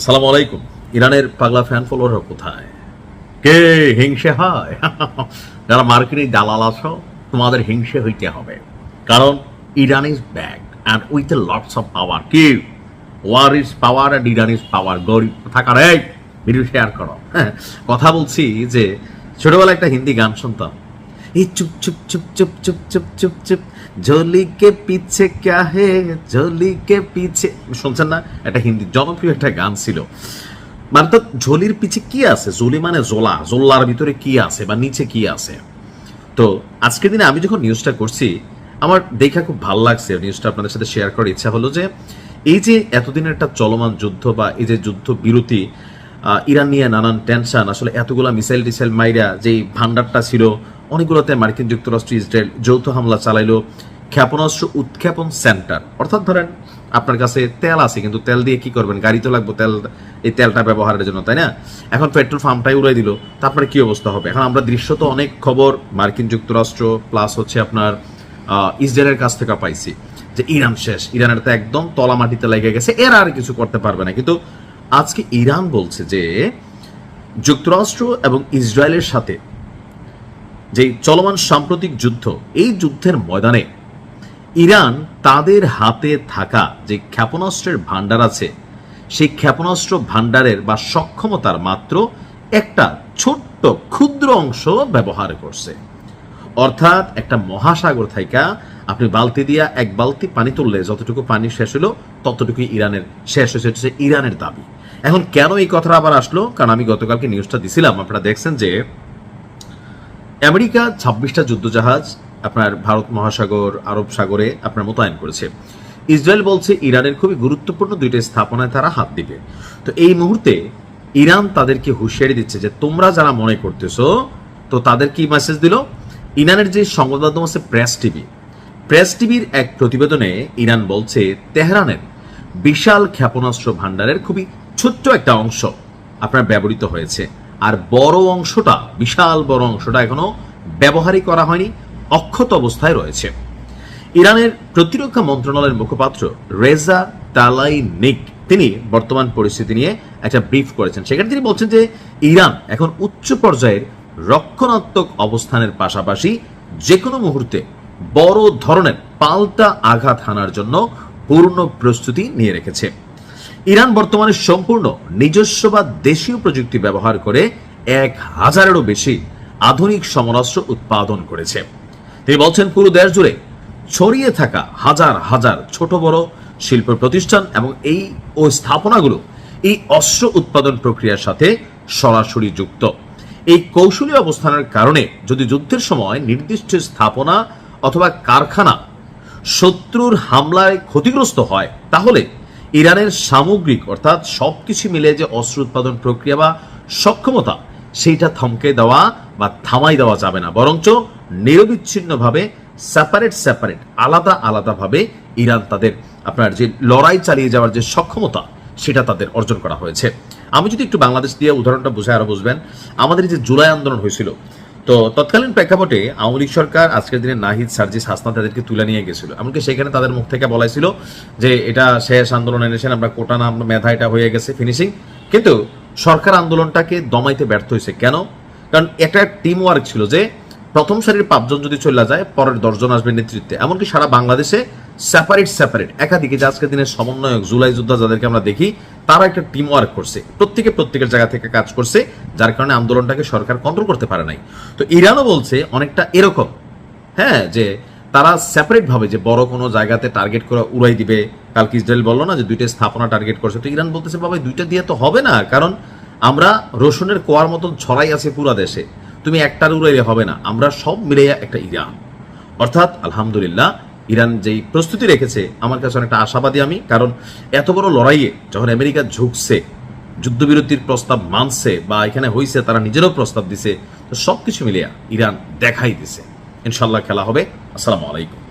সালাম আলাইকুম। ইরানের পাগলা ফ্যান ফলোয়াররা কোথায়? কে হিংসে হয়? যারা মার্কিনী দালাল আছো, তোমাদের হিংসে হইতে হবে, কারণ Iran is back and with lots of power. কি war is power and Iran is power. গরিব থাকার এই ভিডিও শেয়ার করো। কথা বলছি যে ছোটবেলায় একটা হিন্দি গান শুনতাম, এই চুপ চুপ চুপ চুপ চুপ চুপ চুপ চুপ ঝোলি কে পিছে ক্যা হে, ঝোলি কে পিছে। শুনছেন না? একটা হিন্দি জনপ্রিয় একটা গান ছিল। মানে তো ঝোলির পিছে কি আছে? ঝোলি মানে জোলা, জোল্লার ভিতরে কি আছে বা নিচে কি আছে। তো আজকের দিনে আমি যখন নিউজটা করছি, আমার দেখা খুব ভালো লাগছে, নিউজটা আপনাদের সাথে শেয়ার করার ইচ্ছা হলো যে এই যে এতদিনের একটা চলমান যুদ্ধ বা এই যে যুদ্ধ বিরতি, ইরান নিয়ে নানান টেনশন, আসলে এতগুলা মিসাইল টিসাইল মাইরা যেই ভান্ডারটা ছিল অনেকগুলোতে মার্কিন যুক্তরাষ্ট্র ইসরায়েল যৌথ হামলা চালাইলো, ক্ষেপণাস্ত্র উৎক্ষেপণ সেন্টার। অর্থাৎ ধরেন আপনার কাছে তেল আছে, কিন্তু তেল দিয়ে কি করবেন? গাড়ি তো লাগবে তেল, এই তেলটা ব্যবহারের জন্য, তাই না? এখন পেট্রোল পাম্পটাই উড়াই দিল, তারপরে কি অবস্থা হবে? এখন আমরা দৃশ্য তো অনেক খবর মার্কিন যুক্তরাষ্ট্র প্লাস হচ্ছে আপনার ইসরায়েলের কাছ থেকে পাইছি যে ইরান শেষ, ইরানের তো একদম তলা মাটিতে লেগে গেছে, এরা আর কিছু করতে পারবে না। কিন্তু আজকে ইরান বলছে যে যুক্তরাষ্ট্র এবং ইসরায়েলের সাথে যে চলমান সাম্প্রতিক যুদ্ধ, এই যুদ্ধের ময়দানে ইরান তাদের হাতে থাকা যে ক্ষেপণাস্ত্রের ভান্ডার আছে, সেই ক্ষেপণাস্ত্র ভান্ডারের বা সক্ষমতার মাত্র একটা ছোট্ট ক্ষুদ্র অংশ ব্যবহার করছে। অর্থাৎ একটা মহাসাগর থাইকা আপনি বালতি দিয়া এক বালতি পানি তুললে যতটুকু পানি শেষ হলো ততটুকুই ইরানের শেষ হয়েছে, ইরানের দাবি। এখন কেন এই কথাটা আবার আসলো? কারণ আমি গতকালকে নিউজটা দিছিলাম, আপনারা দেখছেন যে আমেরিকা 26টা যুদ্ধজাহাজ আপনার ভারত মহাসাগর, আরব সাগরে আপনার মোতায়েন করেছে। ইসরায়েল বলছে ইরানের খুবই গুরুত্বপূর্ণ দুইটা স্থাপনায় তারা হাত দিবে। তো এই মুহূর্তে ইরান তাদেরকে হুঁশিয়ারি দিচ্ছে যে তোমরা যারা মনে করতেছো, তো তাদের কি মেসেজ দিল? ইরানের যে সংবাদ মাধ্যম আছে প্রেস টিভির এক প্রতিবেদনে ইরান বলছে তেহরানের বিশাল ক্ষেপণাস্ত্র ভান্ডারের খুবই ছোট্ট একটা অংশ আপনার ব্যবহৃত হয়েছে, আর বড় অংশটা, বিশাল বড় অংশটা এখনো ব্যবহারই করা হয়নি, অক্ষত অবস্থায় রয়েছে। ইরানের প্রতিরক্ষা মন্ত্রণালয়ের মুখপাত্র রেজা তালাইনিক তিনি বর্তমান পরিস্থিতি নিয়ে একটা ব্রিফ করেছেন। সেখানে তিনি বলছেন যে ইরান এখন উচ্চ পর্যায়ের রক্ষণাত্মক অবস্থানের পাশাপাশি যে কোনো মুহূর্তে বড় ধরনের পাল্টা আঘাত হানার জন্য পূর্ণ প্রস্তুতি নিয়ে রেখেছে। ইরান বর্তমানে সম্পূর্ণ নিজস্ব বা দেশীয় প্রযুক্তি ব্যবহার করে 1000-এরও বেশি আধুনিক সমরাস্ত্র উৎপাদন করেছে। তিনি বলছেন পুরো দেশ জুড়ে ছড়িয়ে থাকা হাজার হাজার ছোট বড় শিল্প প্রতিষ্ঠান এবং এই স্থাপনাগুলো এই অস্ত্র উৎপাদন প্রক্রিয়ার সাথে সরাসরি যুক্ত। এই কৌশলী অবস্থানের কারণে যদি যুদ্ধের সময় নির্দিষ্ট স্থাপনা অথবা কারখানা শত্রুর হামলায় ক্ষতিগ্রস্ত হয়, তাহলে ইরানের সামগ্রিক অর্থাৎ সবকিছু মিলে যে অস্ত্র উৎপাদন প্রক্রিয়া বা সক্ষমতা, সেইটা থমকে দেওয়া বা থামাই দেওয়া যাবে না, বরঞ্চ নিরবিচ্ছিন্নভাবে সেপারেট আলাদা আলাদাভাবে ইরান তাদের আপনার যে লড়াই চালিয়ে যাওয়ার যে সক্ষমতা, সেটা তাদের অর্জন করা হয়েছে। আমি যদি একটু বাংলাদেশ দিয়ে উদাহরণটা বুঝে আরো বুঝবেন, আমাদের যে জুলাই আন্দোলন হয়েছিল, তো তৎকালীন প্রেক্ষাপটে আওয়ামী লীগ সরকার আজকের দিনে নাহিদ, সার্জিস, হাসনাত তাদেরকে তুলে নিয়ে গেছিল। এমনকি সেখানে তাদের মুখ থেকে বলাইছিল যে এটা শেষ আন্দোলন এনেছেন, আমরা কোটা নাম মেধা, এটা হয়ে গেছে ফিনিশিং। কিন্তু সরকার আন্দোলনটাকে দমাইতে ব্যর্থ হয়েছে। কেন? কারণ একটা টিম ওয়ার্ক ছিল যে প্রথম সারির 5 জন যদি চলে যায়, পরের 10 জন আসবে নেতৃত্বে। এমনকি সারা বাংলাদেশে সেপারেট একাধিকে যে আজকের দিনের সমন্বয়ক, জুলাই যোদ্ধা যাদেরকে আমরা দেখি, তারা একটা টিম ওয়ার্ক করছে, প্রত্যেকের জায়গা থেকে কাজ করছে, যার কারণে আন্দোলনটাকে সরকার কন্ট্রোল করতে পারে নাই। তো ইরানও বলছে অনেকটা এরকম, হ্যাঁ, যে তারা সেপারেট ভাবে যে বড় কোনো জায়গাতে টার্গেট করে উড়াই দিবে। কালকে ইসরায়েল বললো না যে 2টা স্থাপনা টার্গেট করছে, তো ইরান বলতেছে বাবা 2টা দিয়ে তো হবে না, কারণ আমরা রসুনের কোয়ার মতন ছড়াই আছে পুরা দেশে, তুমি একটার উড়াইলে হবে না, আমরা সব মিলে একটা ইরান। অর্থাৎ আলহামদুলিল্লাহ ইরান যেই প্রস্তুতি রেখেছে, আমার কাছে অনেকটা আশাবাদী আমি, কারণ এত বড় লড়াইয়ে যখন আমেরিকা ঝুঁকছে, যুদ্ধবিরতির প্রস্তাব মানছে বা এখানে হয়েছে, তারা নিজেরও প্রস্তাব দিছে, তো সবকিছু মিলিয়ে ইরান দেখাই দিছে। ইনশাল্লাহ খেলা হবে। আসসালামু আলাইকুম।